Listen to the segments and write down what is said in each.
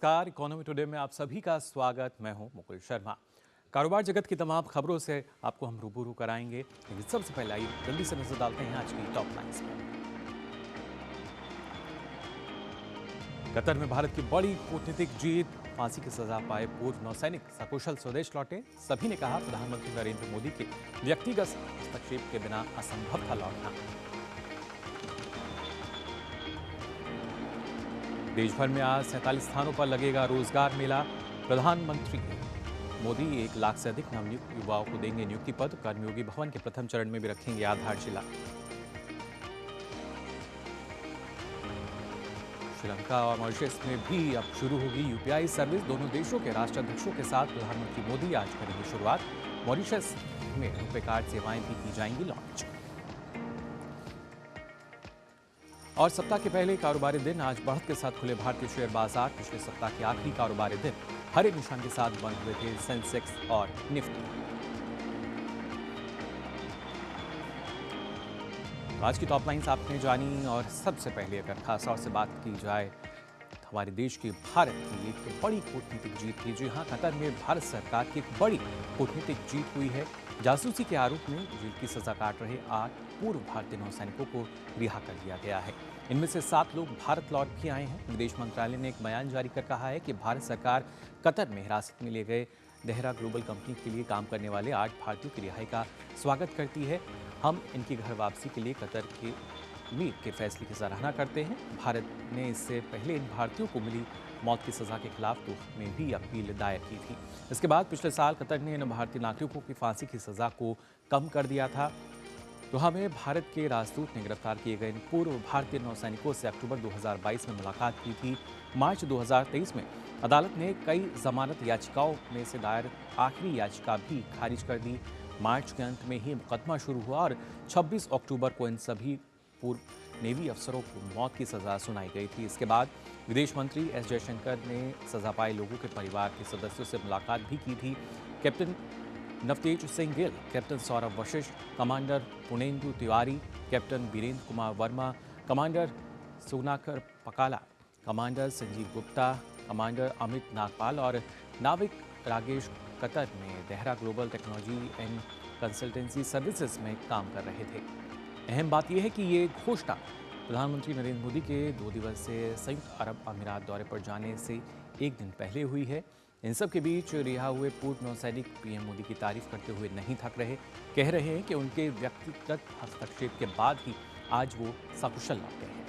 नमस्कार, economy today में आप सभी का स्वागत। मैं हूं मुकुल शर्मा। कारोबार जगत की तमाम खबरों से आपको हम रूबरू कराएंगे, लेकिन सबसे पहले आइए जल्दी से नजर डालते हैं आज की टॉप लाइन्स पर। कतर में भारत की बड़ी कूटनीतिक जीत, फांसी की सजा पाए पूर्व नौसैनिक सकुशल स्वदेश लौटे। सभी ने कहा प्रधानमंत्री नरेंद्र मोदी के व्यक्तिगत हस्तक्षेप के बिना असंभव था लौटना। देश भर में आज 47 स्थानों पर लगेगा रोजगार मेला। प्रधानमंत्री मोदी 1 लाख से अधिक नवनियुक्त युवाओं को देंगे नियुक्ति पद। कर्मयोगी भवन के प्रथम चरण में भी रखेंगे आधारशिला। श्रीलंका और मॉरिशस में भी अब शुरू होगी यूपीआई सर्विस। दोनों देशों के राष्ट्राध्यक्षों के साथ प्रधानमंत्री मोदी आज करेंगे शुरुआत। मॉरिशस में रुपे कार्ड सेवाएं भी की जाएंगी लॉन्च। और सप्ताह के पहले कारोबारी दिन, आज बढ़त के साथ खुले भारतीय शेयर बाजार। पिछले सप्ताह के आखिरी कारोबारी दिन हरे निशान के साथ बंद हुए थे सेंसेक्स और निफ्टी। तो आज की टॉप लाइन्स आपने जानी, और सबसे पहले अगर खास तौर से बात की जाए हमारे देश की भारत की एक बड़ी कूटनीतिक जीत की। जी हाँ, कतर में भारत सरकार की एक बड़ी कूटनीतिक जीत हुई है। जासूसी के आरोप में जेल की सजा काट रहे 8 पूर्व भारतीय नौसैनिकों को रिहा कर दिया गया है। इनमें से 7 लोग भारत लौट भी आए हैं। विदेश मंत्रालय ने एक बयान जारी कर कहा है कि भारत सरकार कतर में हिरासत में लिए गए देहरा ग्लोबल कंपनी के लिए काम करने वाले 8 भारतीयों की रिहाई का स्वागत करती है। हम इनकी घर वापसी के लिए कतर के अमीर के फैसले की सराहना करते हैं। भारत ने इससे पहले इन भारतीयों को मिली मौत की सजा के खिलाफ दोहा में भी अपील दायर की थी। इसके बाद पिछले साल कतर ने इन भारतीय नागरिकों की फांसी की सजा को कम कर दिया था। दोहा में भारत के राजदूत ने गिरफ्तार किए गए इन पूर्व भारतीय नौसैनिकों से अक्टूबर 2022 में मुलाकात की थी। मार्च 2023 में अदालत ने कई जमानत याचिकाओं में से दायर आखिरी याचिका भी खारिज कर दी। मार्च के अंत में ही मुकदमा शुरू हुआ और 26 अक्टूबर को इन सभी पूर्व नेवी अफसरों को मौत की सजा सुनाई गई थी। इसके बाद विदेश मंत्री एस जयशंकर ने सजा पाए लोगों के परिवार के सदस्यों से मुलाकात भी की थी। Captain Navtej Singh Gill, captain Saurabh Vashisht, commander Purnendu Tiwari, captain Virendra Kumar Verma, commander Sunakar Pakala, commander Sanjeev Gupta, commander Amit Nagpal और नाविक रागेश कतर में Dahra global technology and consultancy services में काम कर रहे थे। अहम बात यह है कि ये घोषणा प्रधानमंत्री नरेंद्र मोदी के 2 दिवसीय संयुक्त अरब अमीरात दौरे पर जाने से एक दिन पहले हुई है। इन सब के बीच रिहा हुए पूर्व नौसैनिक पीएम मोदी की तारीफ करते हुए नहीं थक रहे। कह रहे हैं कि उनके व्यक्तिगत हस्तक्षेप के बाद ही आज वो सकुशल लौटे हैं।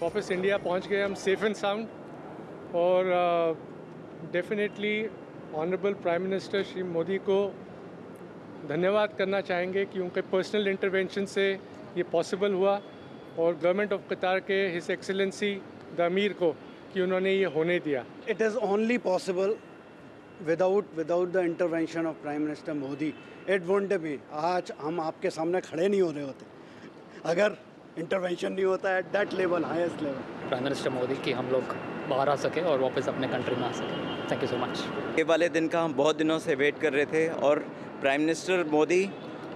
वापस इंडिया पहुंच गए हम सेफ एंड साउंड, और definitely honourable prime minister Shri Modi को धन्यवाद करना चाहेंगे कि उनके पर्सनल इंटरवेंशन से ये पॉसिबल हुआ, और गवर्नमेंट ऑफ कतार के हिज एक्सेलेंसी द अमीर को कि उन्होंने ये होने दिया। It is only possible without the intervention of prime minister Modi. It won't be, आज हम आपके सामने खड़े नहीं हो रहे होते अगर इंटरवेंशन नहीं होता है at that level, highest level. Prime minister Modi की हम लोग बाहर आ सके और वापस अपने कंट्री में आ सके। Thank you so much. ये वाले दिन का हम बहुत दिनों से वेट कर रहे थे, और प्राइम मिनिस्टर मोदी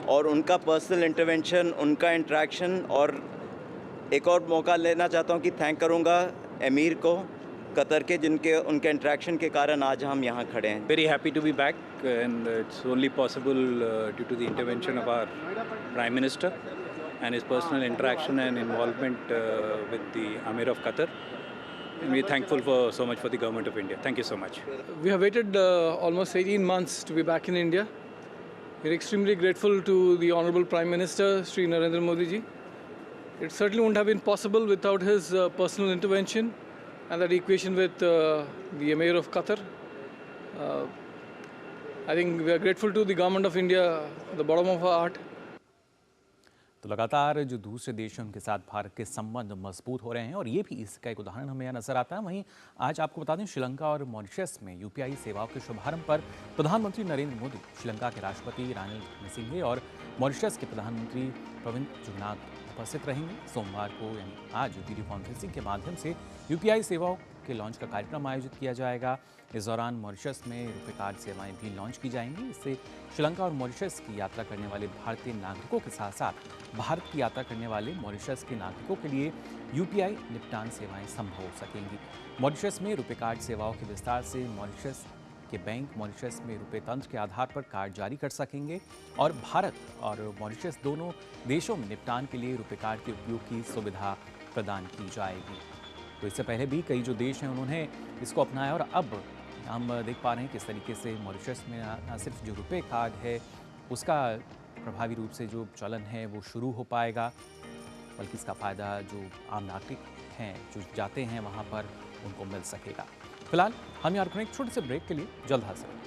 और उनका पर्सनल इंटरवेंशन, उनका इंटरेक्शन, और एक और मौका लेना चाहता हूँ कि थैंक करूँगा अमीर को कतर के, जिनके उनके इंटरेक्शन के कारण आज हम यहाँ खड़े हैं। Very happy to be back, and it's only possible due to the intervention of our Prime Minister and his personal interaction and involvement with the Amir of Qatar. And we're thankful so much for the government of India. Thank you so much. We have waited almost 18 months to be back in India. We're extremely grateful to the Honorable Prime Minister, Shri Narendra Modi ji. It certainly wouldn't have been possible without his personal intervention and that equation with the Emir of Qatar. I think we are grateful to the government of India, the bottom of our heart. तो लगातार जो दूसरे देश हैं उनके साथ भारत के संबंध मजबूत हो रहे हैं, और ये भी इसका एक उदाहरण हमें यहाँ नजर आता है। वहीं आज आपको बता दें, श्रीलंका और मॉरिशस में यूपीआई सेवाओं के शुभारंभ पर प्रधानमंत्री नरेंद्र मोदी, श्रीलंका के राष्ट्रपति रानिल विक्रमसिंघे और मॉरिशस के प्रधानमंत्री प्रविंद जुगनाथ उपस्थित रहेंगे। सोमवार को यानी आज वीडियो कॉन्फ्रेंसिंग के माध्यम से यूपीआई सेवाओं के लॉन्च का कार्यक्रम आयोजित किया जाएगा। इस दौरान मॉरिशस में रुपे कार्ड सेवाएं भी लॉन्च की जाएंगी। इससे श्रीलंका और मॉरिशस की यात्रा करने वाले भारतीय नागरिकों के साथ साथ भारत की यात्रा करने वाले मॉरिशस के नागरिकों के लिए यूपीआई निपटान सेवाएं संभव हो सकेंगी। मॉरिशस में रुपे कार्ड सेवाओं के विस्तार से मॉरिशस के बैंक मॉरिशस में रुपए तंत्र के आधार पर कार्ड जारी कर सकेंगे और भारत और मॉरिशस दोनों देशों में निपटान के लिए रुपे कार्ड के उपयोग की सुविधा प्रदान की जाएगी। तो इससे पहले भी कई जो देश हैं उन्होंने इसको अपनाया और अब हम देख पा रहे हैं किस तरीके से मॉरिशस में न सिर्फ जो रुपे कार्ड है उसका प्रभावी रूप से जो चलन है वो शुरू हो पाएगा, बल्कि इसका फ़ायदा जो आम नागरिक हैं जो जाते हैं वहाँ पर उनको मिल सकेगा। फिलहाल हम यहाँ रुकने एक छोटे से ब्रेक के लिए जल्द हाजिर हैं।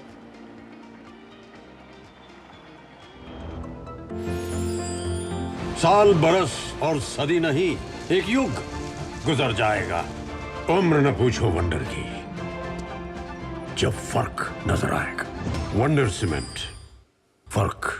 साल बरस और सदी नहीं, एक युग गुजर जाएगा। उम्र न पूछो वंडर की, जब फर्क नजर आएगा। वंडर सीमेंट, फर्क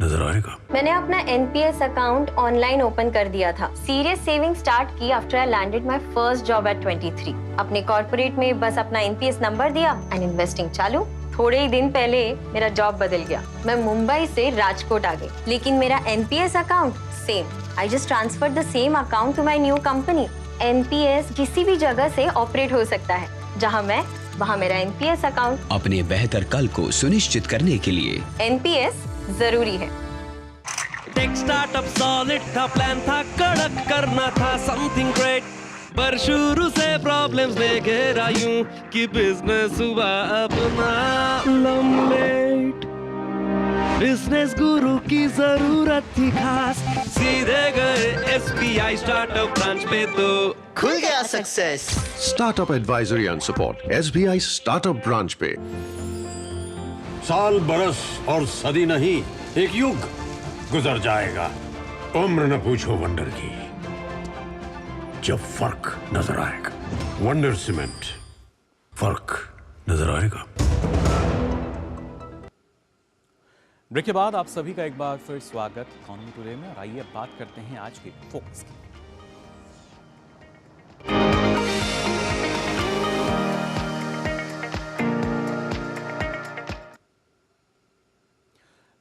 नजर आएगा। मैंने अपना एनपीएस अकाउंट ऑनलाइन ओपन कर दिया था। सीरियस सेविंग स्टार्ट की after I landed my first job eight 23। अपने कॉर्पोरेट में बस अपना एनपीएस नंबर दिया एंड इन्वेस्टिंग चालू। थोड़े ही दिन पहले मेरा जॉब बदल गया, मैं मुंबई से राजकोट आ गई, लेकिन मेरा NPS account same. I just transferred the same account to my new company. NPS किसी भी जगह से ऑपरेट हो सकता है, जहां मैं वहां मेरा एनपीएस अकाउंट। अपने बेहतर कल को सुनिश्चित करने के लिए एनपीएस जरूरी है। टेक स्टार्टअप सॉलिड था, प्लान था कड़क, करना था समथिंग ग्रेट, पर शुरू से प्रॉब्लम्स ने घेरा यूं कि बिजनेस हुआ अपना लम्बेट। बिजनेस गुरु की जरूरत थी खास, सीधे गए एसबीआई स्टार्टअप ब्रांच पे तो खुल गया success. Startup advisory and support SBI startup branch पे। साल बरस और सदी नहीं, एक युग गुजर जाएगा। उम्र न पूछो वंडर की, जब फर्क नजर आएगा। वंडर सीमेंट, फर्क नजर आएगा। ब्रेक के बाद आप सभी का एक बार फिर स्वागत इकोनॉमी टुडे में। और आइए अब बात करते हैं आज के फोकस की।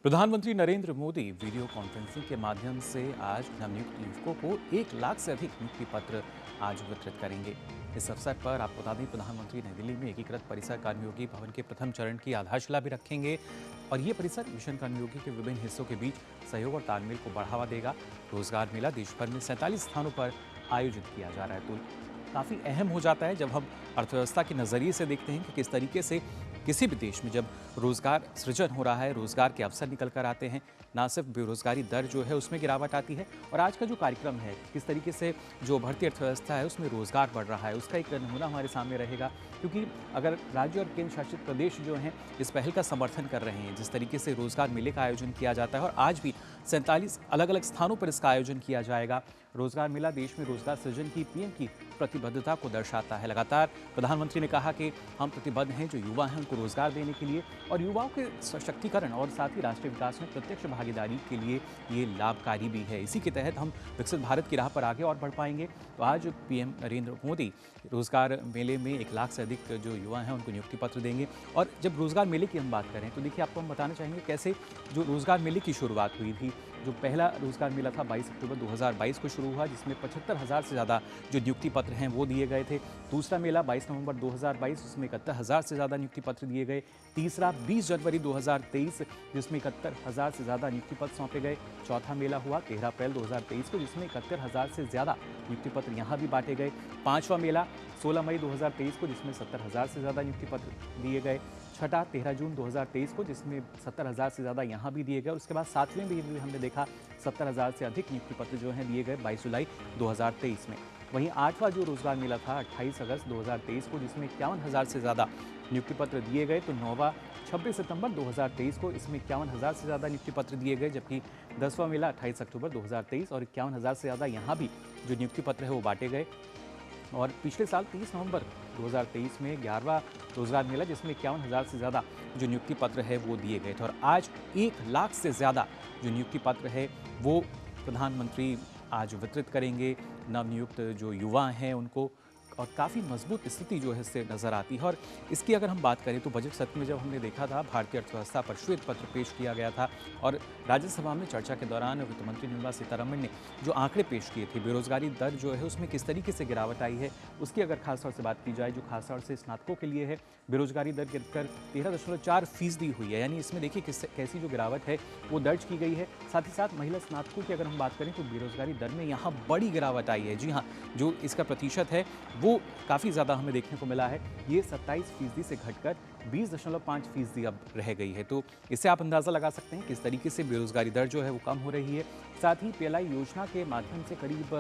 प्रधानमंत्री नरेंद्र मोदी वीडियो कॉन्फ्रेंसिंग के माध्यम से आज नवनियुक्त युवकों को 1 लाख से अधिक नियुक्ति पत्र आज वितरित करेंगे। इस अवसर पर आपको बता दें, प्रधानमंत्री नई दिल्ली में एकीकृत परिसर कर्मयोगी भवन के प्रथम चरण की आधारशिला भी रखेंगे और ये परिसर मिशन कर्मयोगी के विभिन्न हिस्सों के बीच सहयोग और तालमेल को बढ़ावा देगा। रोजगार मेला देश भर में 47 स्थानों पर आयोजित किया जा रहा है। तो काफ़ी अहम हो जाता है जब हम अर्थव्यवस्था के नज़रिए से देखते हैं कि किस तरीके से किसी भी देश में जब रोज़गार सृजन हो रहा है, रोज़गार के अवसर निकल कर आते हैं, ना सिर्फ बेरोज़गारी दर जो है उसमें गिरावट आती है। और आज का जो कार्यक्रम है, किस तरीके से जो बढ़ती अर्थव्यवस्था है उसमें रोज़गार बढ़ रहा है, उसका एक नमूना हमारे सामने रहेगा। क्योंकि अगर राज्य और केंद्र शासित प्रदेश जो हैं इस पहल का समर्थन कर रहे हैं, जिस तरीके से रोज़गार मेले का आयोजन किया जाता है और आज भी 47 अलग अलग स्थानों पर इसका आयोजन किया जाएगा। रोज़गार मेला देश में रोज़गार सृजन की पीएम की प्रतिबद्धता को दर्शाता है। लगातार प्रधानमंत्री ने कहा कि हम प्रतिबद्ध हैं जो युवा हैं उनको रोज़गार देने के लिए और युवाओं के सशक्तिकरण और साथ ही राष्ट्रीय विकास में प्रत्यक्ष भागीदारी के लिए ये लाभकारी भी है। इसी के तहत हम विकसित भारत की राह पर आगे और बढ़ पाएंगे। तो आज पीएम नरेंद्र मोदी रोज़गार मेले में 1 लाख से अधिक जो युवा हैं उनको नियुक्ति पत्र देंगे। और जब रोज़गार मेले की हम बात करें तो देखिए, आपको हम बताना चाहेंगे कैसे जो रोज़गार मेले की शुरुआत हुई थी। जो पहला रोज़गार मेला था 22 अक्टूबर 2022 को शुरू हुआ, जिसमें 75,000 से ज़्यादा जो नियुक्ति पत्र हैं वो दिए गए थे। दूसरा मेला 22 नवंबर 2022, उसमें 71,000 से ज़्यादा नियुक्ति पत्र दिए गए। तीसरा 20 जनवरी 2023, जिसमें 71,000 से ज़्यादा नियुक्ति पत्र सौंपे गए। चौथा मेला हुआ 13 अप्रैल 2023 को, जिसमें 71,000 से ज़्यादा नियुक्ति पत्र यहाँ भी बांटे गए। पाँचवा मेला 16 मई 2023 को, जिसमें 70,000 से ज़्यादा नियुक्ति पत्र दिए गए। छठा 13 जून 2023 को, जिसमें 70,000 से ज़्यादा यहाँ भी दिए गए। उसके बाद सातवें भी हमने देखा 70,000 से अधिक नियुक्ति पत्र जो हैं दिए गए 22 जुलाई 2023 में। वहीं आठवां जो रोज़गार मेला था 28 अगस्त 2023 को, जिसमें 51,000 से ज़्यादा नियुक्ति पत्र दिए गए। तो नौवां 26 सितंबर 2023 को, इसमें 51,000 से ज़्यादा नियुक्ति पत्र दिए गए। जबकि 10वां मेला 28 अक्टूबर 2023 और 51,000 से ज़्यादा यहाँ भी जो नियुक्ति पत्र है वो बांटे गए। और पिछले साल 30 नवंबर 2023 में 11वां रोज़गार मेला, जिसमें 51,000 से ज़्यादा जो नियुक्ति पत्र है वो दिए गए थे। और आज 1 लाख से ज़्यादा जो नियुक्ति पत्र है वो प्रधानमंत्री आज वितरित करेंगे। नवनियुक्त जो युवा हैं उनको और काफ़ी मजबूत स्थिति जो है इससे नज़र आती है। और इसकी अगर हम बात करें तो बजट सत्र में जब हमने देखा था भारतीय अर्थव्यवस्था पर श्वेत पत्र पेश किया गया था और राज्यसभा में चर्चा के दौरान वित्त मंत्री निर्मला सीतारमण ने जो आंकड़े पेश किए थे, बेरोजगारी दर जो है उसमें किस तरीके से गिरावट आई है उसकी अगर खासतौर से बात की जाए, जो खासतौर से स्नातकों के लिए है, बेरोजगारी दर गिरकर 13.4% हुई है। यानी इसमें देखिए कैसी जो गिरावट है वो दर्ज की गई है। साथ ही साथ महिला स्नातकों की अगर हम बात करें तो बेरोजगारी दर में यहाँ बड़ी गिरावट आई है। जी हाँ, जो इसका प्रतिशत है वो काफ़ी ज़्यादा हमें देखने को मिला है। ये 27% से घटकर 20.5% अब रह गई है। तो इससे आप अंदाज़ा लगा सकते हैं किस तरीके से बेरोजगारी दर जो है वो कम हो रही है। साथ ही पीएलआई योजना के माध्यम से करीब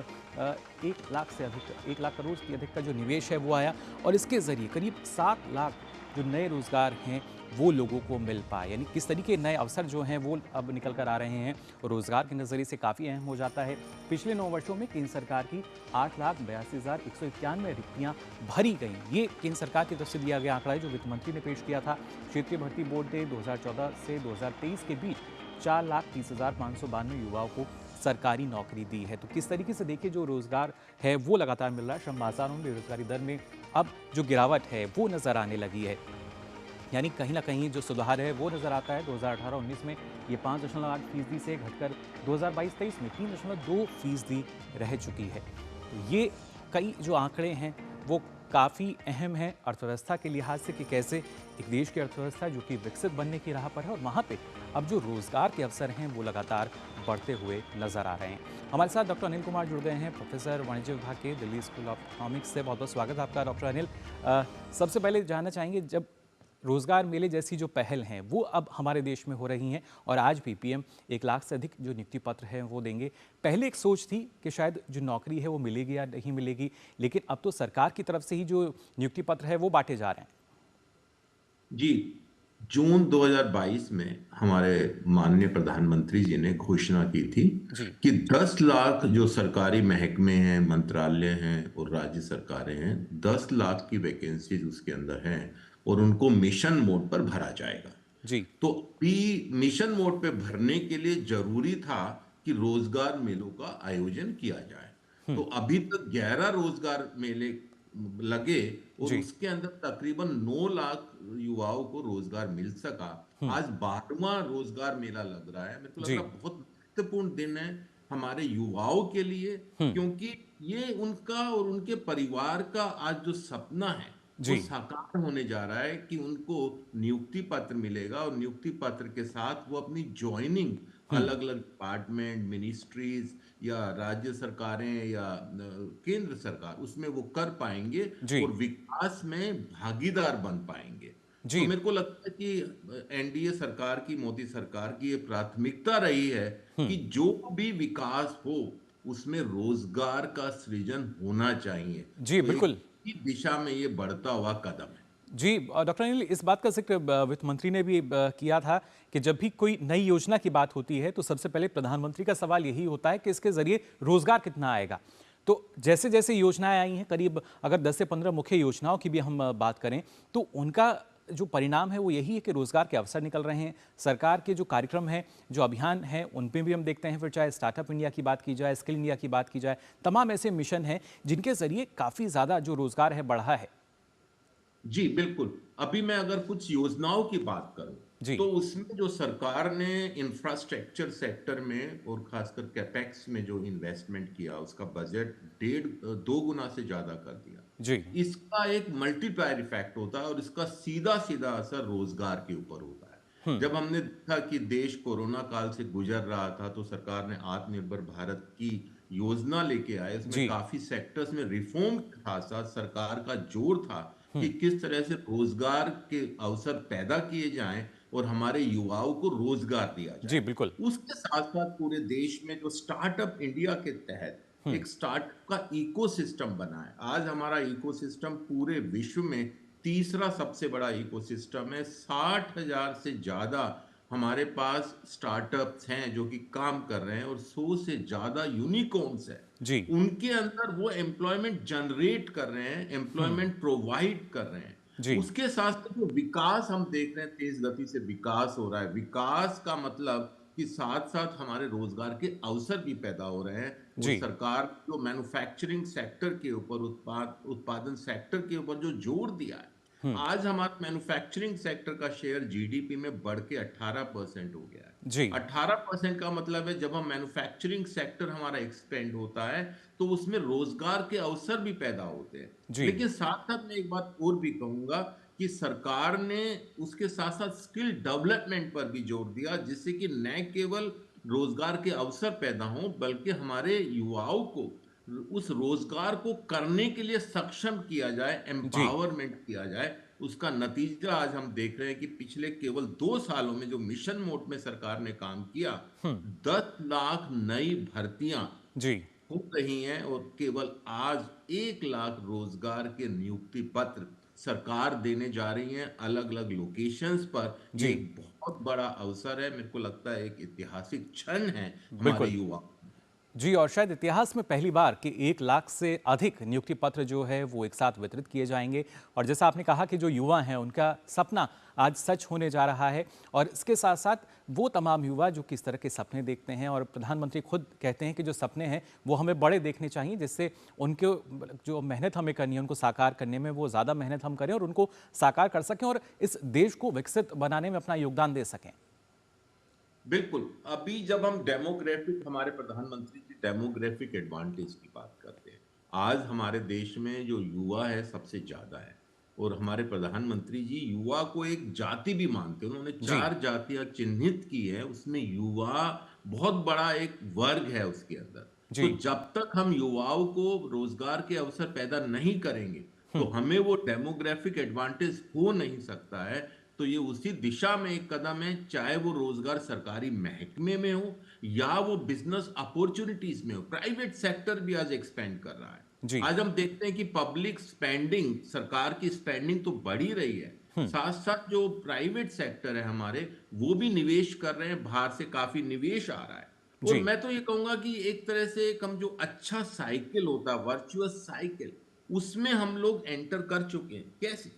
1 लाख करोड़ से अधिक का जो निवेश है वो आया और इसके ज़रिए करीब 7 लाख जो नए रोजगार हैं वो लोगों को मिल पाए। यानी किस तरीके नए अवसर जो हैं वो अब निकल कर आ रहे हैं और रोजगार के नज़रिए से काफ़ी अहम हो जाता है। पिछले 9 वर्षों में केंद्र सरकार की 8,82,191 रिक्तियाँ भरी गई। ये केंद्र सरकार की तरफ से दिया गया आंकड़ा है जो वित्त मंत्री ने पेश किया था। क्षेत्रीय भर्ती बोर्ड ने 2014 से 2023 के बीच 4,30,592 युवाओं को सरकारी नौकरी दी है। तो किस तरीके से देखिए जो रोजगार है वो लगातार मिल रहा है। श्रम बाजारों में बेरोजगारी दर में अब जो गिरावट है वो नज़र आने लगी है। यानी कहीं ना कहीं जो सुधार है वो नज़र आता है। 2018-19 में ये 5.8% से घटकर 2022-23 में 3.2% रह चुकी है। तो ये कई जो आंकड़े हैं वो काफ़ी अहम है अर्थव्यवस्था के लिहाज से कि कैसे एक देश की अर्थव्यवस्था जो कि विकसित बनने की राह पर है और वहाँ पे अब जो रोज़गार के अवसर हैं वो लगातार बढ़ते हुए नज़र आ रहे हैं। हमारे साथ डॉक्टर अनिल कुमार जुड़ गए हैं, प्रोफेसर वाणिज्य विभाग के दिल्ली स्कूल ऑफ इकोनॉमिक्स से। बहुत बहुत स्वागत है आपका डॉक्टर अनिल। सबसे पहले जानना चाहेंगे, जब रोजगार मेले जैसी जो पहल हैं वो अब हमारे देश में हो रही हैं और आज भी पीएम 1 लाख से अधिक जो नियुक्ति पत्र हैं वो देंगे। पहले एक सोच थी कि शायद जो नौकरी है वो मिलेगी या नहीं मिलेगी, लेकिन अब तो सरकार की तरफ से ही जो नियुक्ति पत्र है वो बांटे जा रहे हैं। जी, जून 2022 में हमारे माननीय प्रधानमंत्री जी ने घोषणा की थी कि 10 लाख जो सरकारी महकमे हैं, मंत्रालय हैं और राज्य सरकारें हैं, 10 लाख की वैकेंसीज उसके अंदर हैं और उनको मिशन मोड पर भरा जाएगा। जी, तो अभी मिशन मोड पे भरने के लिए जरूरी था कि रोजगार मेलों का आयोजन किया जाए। तो अभी तक 11 रोजगार मेले लगे और उसके अंदर तकरीबन 9 लाख युवाओं को रोजगार मिल सका। आज 12वां रोजगार मेला लग रहा है। मेरे को लग रहा है बहुत महत्वपूर्ण दिन है हमारे युवाओं के लिए, क्योंकि ये उनका और उनके परिवार का आज जो सपना है वो साकार होने जा रहा है कि उनको नियुक्ति पत्र मिलेगा और नियुक्ति पत्र के साथ वो अपनी ज्वाइनिंग अलग अलग डिपार्टमेंट, मिनिस्ट्रीज या राज्य सरकारें या केंद्र सरकार उसमें वो कर पाएंगे और विकास में भागीदार बन पाएंगे। तो मेरे को लगता है कि एनडीए सरकार की, मोदी सरकार की ये प्राथमिकता रही है कि जो भी विकास हो उसमें रोजगार का सृजन होना चाहिए। जी बिल्कुल, इस दिशा में ये बढ़ता हुआ कदम है। जी डॉक्टर अनिल, इस बात का जिक्र वित्त मंत्री ने भी किया था कि जब भी कोई नई योजना की बात होती है तो सबसे पहले प्रधानमंत्री का सवाल यही होता है कि इसके जरिए रोजगार कितना आएगा। तो जैसे जैसे योजनाएं आई हैं, करीब अगर 10 से 15 मुख्य योजनाओं की भी हम बात करें तो उनका जो परिणाम है वो यही है कि रोजगार के अवसर निकल रहे हैं। सरकार के जो कार्यक्रम हैं, जो अभियान हैं, उन पे भी हम देखते हैं, फिर चाहे स्टार्टअप इंडिया की बात की जाए, स्किल इंडिया की बात की जाए, तमाम ऐसे मिशन हैं जिनके जरिए काफ़ी ज़्यादा जो रोजगार है बढ़ा है। जी बिल्कुल। अभी मैं अगर कुछ योजनाओं की बात करूं तो उसमें जो सरकार ने इंफ्रास्ट्रक्चर सेक्टर में और खासकर कैपेक्स में जो इन्वेस्टमेंट किया उसका बजट 2 गुना से ज्यादा कर दिया। जी, इसका एक मल्टीप्लायर इफेक्ट होता है और इसका सीधा सीधा असर रोजगार के ऊपर होता है। जब हमने देखा कि देश कोरोना काल से गुजर रहा था तो सरकार ने आत्मनिर्भर भारत की योजना लेके आए। इसमें काफी सेक्टर्स में रिफॉर्म के साथ साथ सरकार का जोर था कि किस तरह से रोजगार के अवसर पैदा किए जाएं और हमारे युवाओं को रोजगार दिया जाए। जी बिल्कुल। उसके साथ साथ पूरे देश में जो स्टार्टअप इंडिया के तहत एक स्टार्टअप का इकोसिस्टम बना है। आज हमारा इकोसिस्टम पूरे विश्व में तीसरा सबसे बड़ा इकोसिस्टम है। 60,000 से ज्यादा हमारे पास स्टार्टअप्स हैं जो कि काम कर रहे हैं और 100 से ज्यादा यूनिकॉर्न्स हैं। जी, उनके अंदर वो एम्प्लॉयमेंट जनरेट कर रहे हैं, एम्प्लॉयमेंट प्रोवाइड कर रहे हैं। उसके साथ साथ जो विकास हम देख रहे हैं, तेज गति से विकास हो रहा है। विकास का मतलब कि साथ साथ हमारे रोजगार के अवसर भी पैदा हो रहे हैं। जी। और सरकार जो मैन्युफैक्चरिंग सेक्टर के ऊपर, उत्पादन सेक्टर के ऊपर जो जोर दिया है, आज हमारा मैन्युफैक्चरिंग सेक्टर का शेयर जीडीपी में बढ़ के 18% हो गया है। जी। 18% का मतलब है जब हम मैन्युफैक्चरिंग सेक्टर हमारा एक्सपेंड होता है तो उसमें रोजगार के अवसर भी पैदा होते हैं। जी। लेकिन साथ साथ मैं एक बात और भी कहूंगा कि सरकार ने उसके साथ साथ स्किल डेवलपमेंट पर भी जोर दिया, जिससे कि न केवल रोजगार के अवसर पैदा हों बल्कि हमारे युवाओं को उस रोजगार को करने के लिए सक्षम किया जाए, एम्पावरमेंट किया जाए। उसका नतीजा आज हम देख रहे हैं कि पिछले केवल 2 सालों में जो मिशन मोड में सरकार ने काम किया, 10 लाख नई भर्तियां जी हो रही हैं और केवल आज 1 लाख रोजगार के नियुक्ति पत्र सरकार देने जा रही है अलग अलग लोकेशंस पर। जी। ये एक बहुत बड़ा अवसर है, मेरे को लगता है एक ऐतिहासिक क्षण है हमारे बिल्कुल। युवा। जी, और शायद इतिहास में पहली बार कि 1 लाख से अधिक नियुक्ति पत्र जो है वो एक साथ वितरित किए जाएंगे। और जैसा आपने कहा कि जो युवा हैं उनका सपना आज सच होने जा रहा है, और इसके साथ साथ वो तमाम युवा जो किस तरह के सपने देखते हैं, और प्रधानमंत्री खुद कहते हैं कि जो सपने हैं वो हमें बड़े देखने चाहिए, जिससे उनके जो मेहनत हमें करनी है उनको साकार करने में वो ज़्यादा मेहनत हम करें और उनको साकार कर सकें और इस देश को विकसित बनाने में अपना योगदान दे सकें। बिल्कुल। अभी जब हम डेमोग्राफिक, हमारे प्रधानमंत्री जी डेमोग्राफिक एडवांटेज की बात करते हैं, आज हमारे देश में जो युवा है सबसे ज्यादा है, और हमारे प्रधानमंत्री जी युवा को एक जाति भी मानते हैं। उन्होंने 4 जातियां चिन्हित की है, उसमें युवा बहुत बड़ा एक वर्ग है उसके अंदर। तो जब तक हम युवाओं को रोजगार के अवसर पैदा नहीं करेंगे तो हमें वो डेमोग्राफिक एडवांटेज हो नहीं सकता है। तो ये उसी दिशा में एक कदम है, चाहे वो रोजगार सरकारी महकमे में हो या वो बिजनेस अपॉर्चुनिटीज में हो। प्राइवेट सेक्टर भी आज एक्सपेंड कर रहा है। आज हम देखते हैं कि पब्लिक स्पेंडिंग, सरकार की स्पेंडिंग तो बढ़ ही रही है, साथ साथ जो प्राइवेट सेक्टर है हमारे वो भी निवेश कर रहे हैं, बाहर से काफी निवेश आ रहा है। और मैं तो ये कहूंगा कि एक तरह से हम जो अच्छा साइकिल होता है, वर्चुअस साइकिल, उसमें हम लोग एंटर कर चुके हैं। कैसे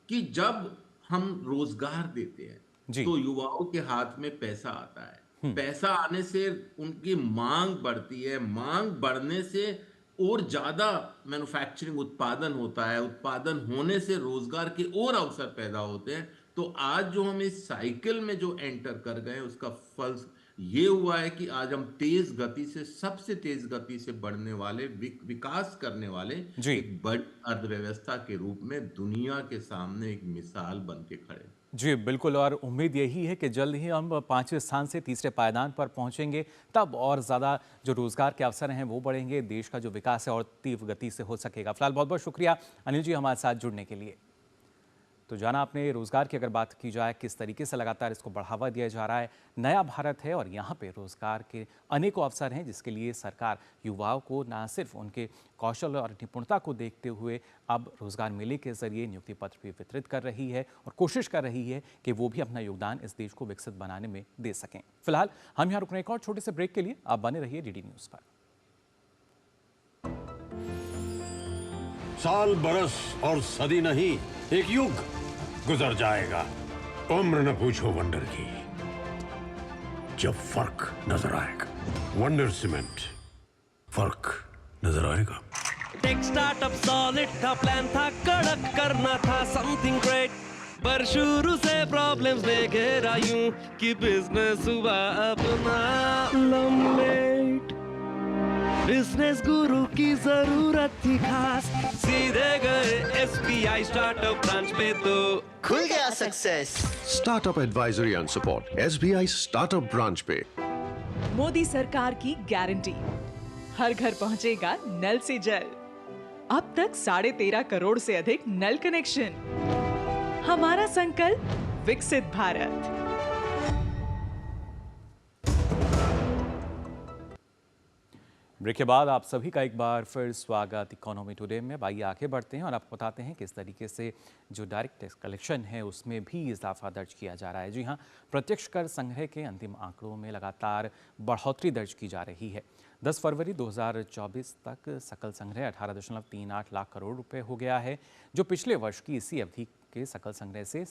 कि जब हम रोजगार देते हैं तो युवाओं के हाथ में पैसा आता है, पैसा आने से उनकी मांग बढ़ती है, मांग बढ़ने से और ज्यादा मैन्युफैक्चरिंग उत्पादन होता है, उत्पादन होने से रोजगार के और अवसर पैदा होते हैं। तो आज जो हम इस साइकिल में जो एंटर कर गए उसका फल ये हुआ है कि आज हम तेज गति से, सबसे तेज गति से बढ़ने वाले, विकास करने वाले एक बड़ी अर्थव्यवस्था के रूप में दुनिया के सामने एक मिसाल बन के खड़े। जी बिल्कुल, और उम्मीद यही है कि जल्द ही हम 5वें स्थान से तीसरे पायदान पर पहुंचेंगे, तब और ज़्यादा जो रोजगार के अवसर हैं वो बढ़ेंगे, देश का जो विकास है और तीव्र गति से हो सकेगा। फिलहाल बहुत बहुत शुक्रिया अनिल जी हमारे साथ जुड़ने के लिए। तो जाना आपने रोजगार की अगर बात की जाए किस तरीके से लगातार इसको बढ़ावा दिया जा रहा है। नया भारत है और यहाँ पे रोजगार के अनेकों अवसर हैं, जिसके लिए सरकार युवाओं को न सिर्फ उनके कौशल और निपुणता को देखते हुए अब रोजगार मेले के जरिए नियुक्ति पत्र भी वितरित कर रही है और कोशिश कर रही है कि वो भी अपना योगदान इस देश को विकसित बनाने में दे सकें। फिलहाल हम यहाँ रुक रहे हैं एक और छोटे से ब्रेक के लिए, आप बने रहिए डीडी न्यूज़ पर। साल, बरस और सदी नहीं, एक युग गुजर जाएगा। उम्र न पूछो वंडर की, जब फर्क नजर आएगा। वंडर सीमेंट, फर्क नजर आएगा। टेक स्टार्टअप सॉलिड था, प्लान था कड़क, करना था समथिंग ग्रेट, पर शुरू से प्रॉब्लम्स ने घेरा यूं कि बिजनेस हुआ अपना लम्बेट। बिजनेस गुरु की जरूरत थी खास, सीधे गए SBI स्टार्टअप ब्रांच पे तो खुल गया success. Startup advisory and support SBI startup branch पे। मोदी सरकार की गारंटी, हर घर पहुंचेगा नल से जल। अब तक 13.5 करोड़ से अधिक नल कनेक्शन। हमारा संकल्प विकसित भारत। ब्रेक के बाद आप सभी का एक बार फिर स्वागत इकोनॉमी टुडे में। आइए आगे बढ़ते हैं और आपको बताते हैं किस तरीके से जो डायरेक्ट टैक्स कलेक्शन है उसमें भी इजाफा दर्ज किया जा रहा है। जी हाँ, प्रत्यक्ष कर संग्रह के अंतिम आंकड़ों में लगातार बढ़ोतरी दर्ज की जा रही है। 10 फरवरी 2024 तक सकल संग्रह 18.38 लाख करोड़ रुपए हो गया है, जो पिछले वर्ष की इसी अवधि के सकल संग्रह से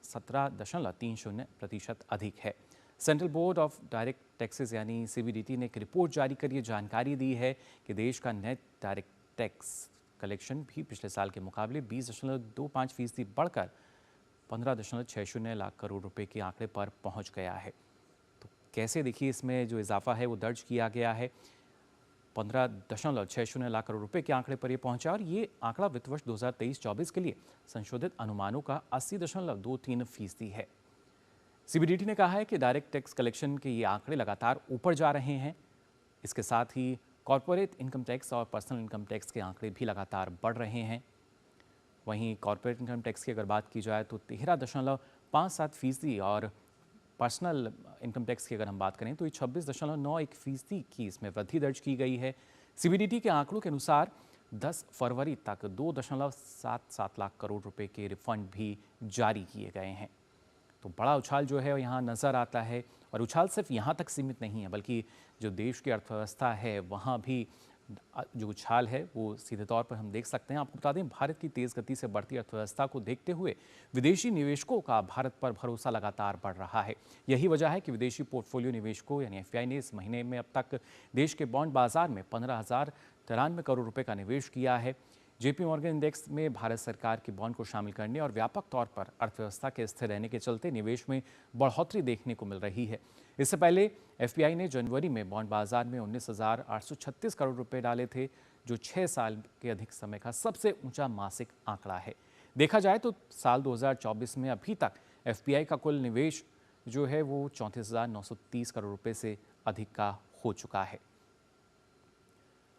17.30% अधिक है। Central board of direct taxes यानी CBDT ने एक रिपोर्ट जारी कर ये जानकारी दी है कि देश का नेट डायरेक्ट टैक्स कलेक्शन भी पिछले साल के मुकाबले 20.25% बढ़कर 15.60 लाख करोड़ रुपए के आंकड़े पर पहुंच गया है। तो कैसे देखिए इसमें जो इजाफा है वो दर्ज किया गया है, 15.60 लाख करोड़ रुपए के आंकड़े पर ये पहुंचा और ये आंकड़ा वित्त वर्ष 2023-24 के लिए संशोधित अनुमानों का 80.23% है। CBDT ने कहा है कि डायरेक्ट टैक्स कलेक्शन के ये आंकड़े लगातार ऊपर जा रहे हैं। इसके साथ ही कॉरपोरेट इनकम टैक्स और पर्सनल इनकम टैक्स के आंकड़े भी लगातार बढ़ रहे हैं। वहीं कॉरपोरेट इनकम टैक्स की अगर बात की जाए तो 13.57% और पर्सनल इनकम टैक्स की अगर हम बात करें तो ये 26.91% की इसमें वृद्धि दर्ज की गई है। CBDT के आंकड़ों के अनुसार 10 फरवरी तक 2.77 लाख करोड़ रुपए के रिफंड भी जारी किए गए हैं। तो बड़ा उछाल जो है यहाँ नज़र आता है और उछाल सिर्फ यहाँ तक सीमित नहीं है बल्कि जो देश की अर्थव्यवस्था है वहाँ भी जो उछाल है वो सीधे तौर पर हम देख सकते हैं। आपको बता दें, भारत की तेज़ गति से बढ़ती अर्थव्यवस्था को देखते हुए विदेशी निवेशकों का भारत पर भरोसा लगातार बढ़ रहा है। यही वजह है कि विदेशी पोर्टफोलियो निवेशकों यानी FPI ने इस महीने में अब तक देश के बॉन्ड बाजार में 15,093 करोड़ रुपए का निवेश किया है। JP मॉर्गन इंडेक्स में भारत सरकार के बॉन्ड को शामिल करने और व्यापक तौर पर अर्थव्यवस्था के स्थिर रहने के चलते निवेश में बढ़ोतरी देखने को मिल रही है। इससे पहले FPI ने जनवरी में बॉन्ड बाजार में 19,836 करोड़ रुपए डाले थे, जो 6 साल के अधिक समय का सबसे ऊंचा मासिक आंकड़ा है। देखा जाए तो साल 2024 में अभी तक FPI का कुल निवेश जो है वो 34,930 करोड़ रुपए से अधिक का हो चुका है।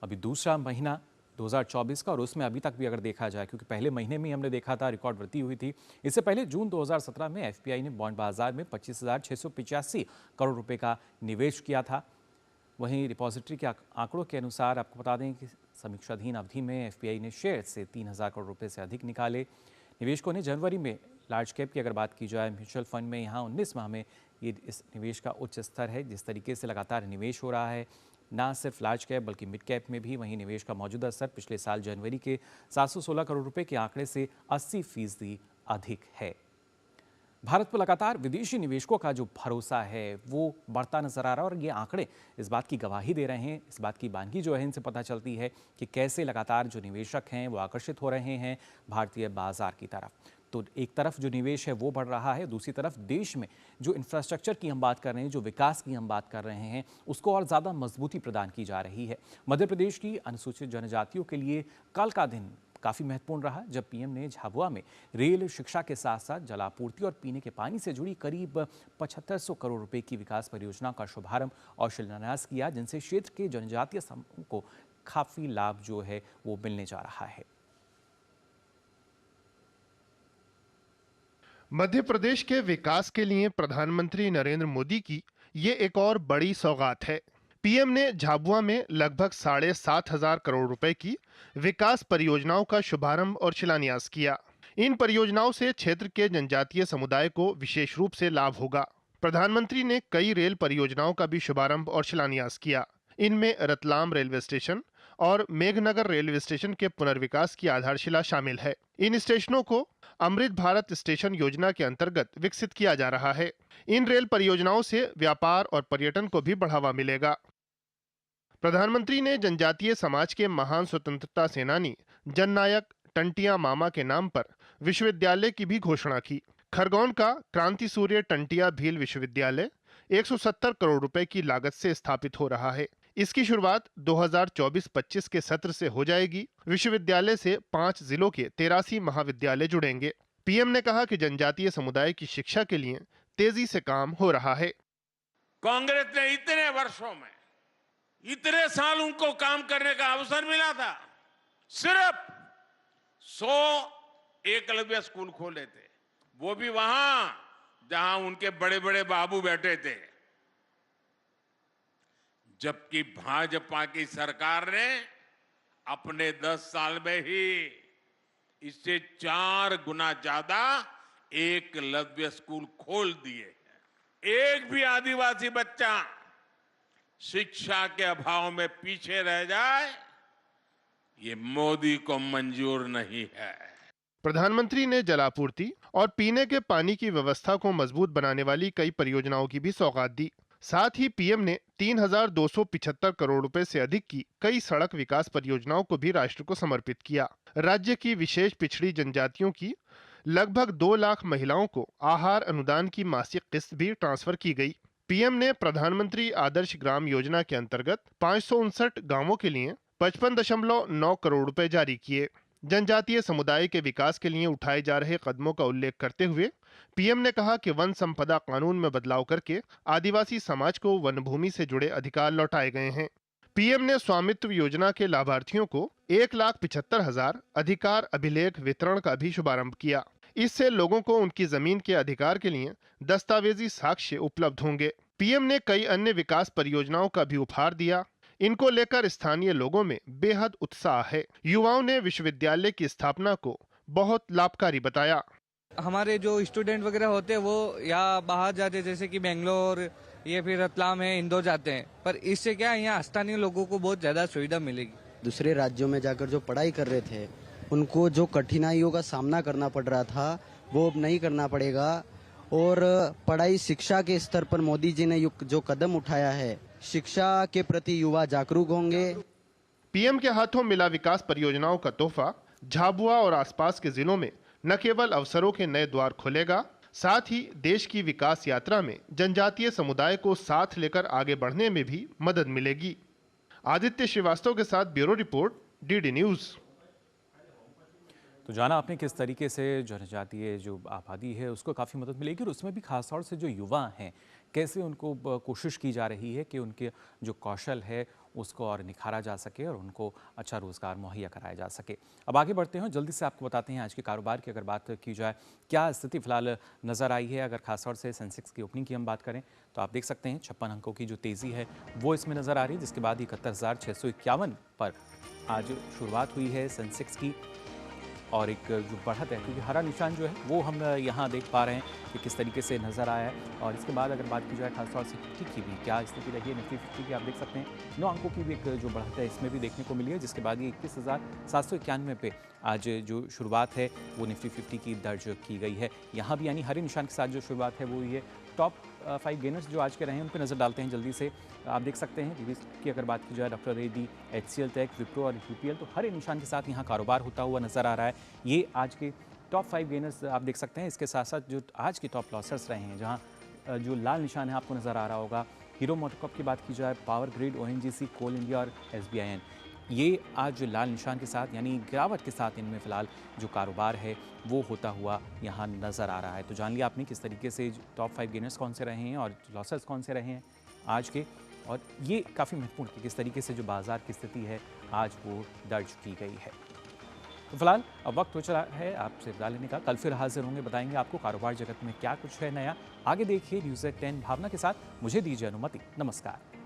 अभी दूसरा महीना 2024 का और उसमें अभी तक भी अगर देखा जाए, क्योंकि पहले महीने में ही हमने देखा था रिकॉर्ड वृद्धि हुई थी। इससे पहले जून 2017 में FPI ने बॉन्ड बाजार में 25,685 करोड़ रुपए का निवेश किया था। वहीं रिपोजिटरी के आंकड़ों के अनुसार आपको बता दें कि समीक्षाधीन अवधि में FPI ने शेयर से 3,000 करोड़ रुपए से अधिक निकाले। निवेशकों ने जनवरी में लार्ज कैप की अगर बात की जाए म्यूचुअल फंड में, यहाँ 19 माह में ये इस निवेश का उच्च स्तर है। जिस तरीके से लगातार निवेश हो रहा है, ना सिर्फ लार्ज कैप बल्कि मिड कैप में भी, वहीं निवेश का मौजूदा स्तर पिछले साल जनवरी के 716 करोड़ रुपए के आंकड़े से 80% अधिक है। भारत पर लगातार विदेशी निवेशकों का जो भरोसा है वो बढ़ता नजर आ रहा है और ये आंकड़े इस बात की गवाही दे रहे हैं। इस बात की बानगी जो है इनसे पता चलती है कि कैसे लगातार जो निवेशक हैं वो आकर्षित हो रहे हैं भारतीय बाजार की तरफ। तो एक तरफ जो निवेश है वो बढ़ रहा है, दूसरी तरफ देश में जो इंफ्रास्ट्रक्चर की हम बात कर रहे हैं, जो विकास की हम बात कर रहे हैं, उसको और ज़्यादा मजबूती प्रदान की जा रही है। मध्य प्रदेश की अनुसूचित जनजातियों के लिए कल का दिन काफ़ी महत्वपूर्ण रहा जब PM ने झाबुआ में रेल, शिक्षा के साथ साथ जलापूर्ति और पीने के पानी से जुड़ी करीब 7500 करोड़ रुपए की विकास परियोजना का शुभारंभ और शिलान्यास किया, जिनसे क्षेत्र के जनजातीय समूह को काफ़ी लाभ जो है वो मिलने जा रहा है। मध्य प्रदेश के विकास के लिए प्रधानमंत्री नरेंद्र मोदी की ये एक और बड़ी सौगात है। PM ने झाबुआ में लगभग 7,500 करोड़ रुपए की विकास परियोजनाओं का शुभारंभ और शिलान्यास किया। इन परियोजनाओं से क्षेत्र के जनजातीय समुदाय को विशेष रूप से लाभ होगा। प्रधानमंत्री ने कई रेल परियोजनाओं का भी शुभारंभ और शिलान्यास किया। इनमें रतलाम रेलवे स्टेशन और मेघनगर रेलवे स्टेशन के पुनर्विकास की आधारशिला शामिल है। इन स्टेशनों को अमृत भारत स्टेशन योजना के अंतर्गत विकसित किया जा रहा है। इन रेल परियोजनाओं से व्यापार और पर्यटन को भी बढ़ावा मिलेगा। प्रधानमंत्री ने जनजातीय समाज के महान स्वतंत्रता सेनानी जननायक टंटिया मामा के नाम पर विश्वविद्यालय की भी घोषणा की। खरगोन का क्रांति सूर्य टंटिया भील विश्वविद्यालय 170 करोड़ रुपए की लागत से स्थापित हो रहा है। इसकी शुरुआत 2024-25 के सत्र से हो जाएगी। विश्वविद्यालय से 5 जिलों के 83 महाविद्यालय जुड़ेंगे। PM ने कहा कि जनजातीय समुदाय की शिक्षा के लिए तेजी से काम हो रहा है। कांग्रेस ने इतने वर्षों में, इतने साल उनको काम करने का अवसर मिला था, सिर्फ 100 एकलव्य स्कूल खोले थे, वो भी वहां जहां उनके बड़े बड़े बाबू बैठे थे। जबकि भाजपा की सरकार ने अपने 10 साल में ही इससे 4 गुना ज्यादा एकलव्य स्कूल खोल दिए। एक भी आदिवासी बच्चा शिक्षा के अभाव में पीछे रह जाए, ये मोदी को मंजूर नहीं है। प्रधानमंत्री ने जलापूर्ति और पीने के पानी की व्यवस्था को मजबूत बनाने वाली कई परियोजनाओं की भी सौगात दी। साथ ही पीएम ने 3,275 करोड़ रुपए से अधिक की कई सड़क विकास परियोजनाओं को भी राष्ट्र को समर्पित किया। राज्य की विशेष पिछड़ी जनजातियों की लगभग 2 लाख महिलाओं को आहार अनुदान की मासिक किस्त भी ट्रांसफर की गई। पीएम ने प्रधानमंत्री आदर्श ग्राम योजना के अंतर्गत 559 गांवों के लिए 55.9 करोड़ रुपए जारी किए। जनजातीय समुदाय के विकास के लिए उठाए जा रहे कदमों का उल्लेख करते हुए पीएम ने कहा कि वन संपदा कानून में बदलाव करके आदिवासी समाज को वन भूमि से जुड़े अधिकार लौटाए गए हैं। पीएम ने स्वामित्व योजना के लाभार्थियों को 1,75,000 अधिकार अभिलेख वितरण का भी शुभारंभ किया। इससे लोगों को उनकी जमीन के अधिकार के लिए दस्तावेजी साक्ष्य उपलब्ध होंगे। पीएम ने कई अन्य विकास परियोजनाओं का भी उपहार दिया। इनको लेकर स्थानीय लोगों में बेहद उत्साह है। युवाओं ने विश्वविद्यालय की स्थापना को बहुत लाभकारी बताया। हमारे जो स्टूडेंट वगैरह होते हैं वो या बाहर जाते हैं, जैसे कि बेंगलोर या फिर रतलाम है, इंदौर जाते हैं, पर इससे क्या है यहाँ स्थानीय लोगों को बहुत ज्यादा सुविधा मिलेगी। दूसरे राज्यों में जाकर जो पढ़ाई कर रहे थे उनको जो कठिनाइयों का सामना करना पड़ रहा था वो अब नहीं करना पड़ेगा। और पढ़ाई शिक्षा के स्तर पर मोदी जी ने जो कदम उठाया है, शिक्षा के प्रति युवा जागरूक होंगे। पीएम के हाथों मिला विकास परियोजनाओं का तोहफा झाबुआ और आसपास के जिलों में न केवल अवसरों के नए द्वार खोलेगा, साथ ही देश की विकास यात्रा में जनजातीय समुदाय को साथ लेकर आगे बढ़ने में भी मदद मिलेगी। आदित्य श्रीवास्तव के साथ ब्यूरो रिपोर्ट, डीडी न्यूज। तो जाना आपने किस तरीके से जनजातीय जो आबादी है उसको काफ़ी मदद मिलेगी, और उसमें भी खास तौर से जो युवा हैं कैसे उनको कोशिश की जा रही है कि उनके जो कौशल है उसको और निखारा जा सके और उनको अच्छा रोज़गार मुहैया कराया जा सके। अब आगे बढ़ते हैं, जल्दी से आपको बताते हैं आज के कारोबार की अगर बात की जाए क्या स्थिति फिलहाल नज़र आई है। अगर खासतौर से सेंसेक्स की ओपनिंग की हम बात करें तो आप देख सकते हैं 56 अंकों की जो तेज़ी है वो इसमें नज़र आ रही है, जिसके बाद 71,651 पर आज शुरुआत हुई है सेंसेक्स की। और एक जो बढ़त है, क्योंकि हरा निशान जो है वो हम यहाँ देख पा रहे हैं कि किस तरीके से नज़र आया है। और इसके बाद अगर बात की जाए खासतौर से निफ्टी की भी क्या स्थिति रही है, निफ्टी 50 की आप देख सकते हैं 9 अंकों की भी एक जो बढ़त है इसमें भी देखने को मिली है, जिसके बाद ये 21,791 पे आज जो शुरुआत है वो निफ्टी 50 की दर्ज की गई है। यहाँ भी यानी हरे निशान के साथ जो शुरुआत है वो ये टॉप 5 गेनर्स जो आज के रहे हैं उन पर नज़र डालते हैं जल्दी से। आप देख सकते हैं रिवीज की अगर बात की जाए doctor Reddy, HCL tech, Wipro और यूपीएल, तो हरे निशान के साथ यहाँ कारोबार होता हुआ नज़र आ रहा है। ये आज के टॉप 5 गेनर्स आप देख सकते हैं। इसके साथ साथ जो आज के टॉप लॉसर्स रहे हैं, जहाँ जो लाल निशान है आपको नज़र आ रहा होगा, हीरो मोटोकॉर्प की बात की जाए, पावर ग्रिड, ONGC, कोल इंडिया और SBIN, ये आज लाल निशान के साथ यानी गिरावट के साथ इनमें फ़िलहाल जो कारोबार है वो होता हुआ यहाँ नज़र आ रहा है। तो जान लिया आपने किस तरीके से टॉप 5 गेनर्स कौन से रहे हैं और लॉसर्स कौन से रहे हैं आज के, और ये काफ़ी महत्वपूर्ण है किस तरीके से जो बाज़ार की स्थिति है आज वो दर्ज की गई है। तो फिलहाल अब वक्त हो चला है आपसे विदा लेने का। कल फिर हाजिर होंगे, बताएंगे आपको कारोबार जगत में क्या कुछ है नया। आगे देखिए न्यूज़ 10 भावना के साथ। मुझे दीजिए अनुमति, नमस्कार।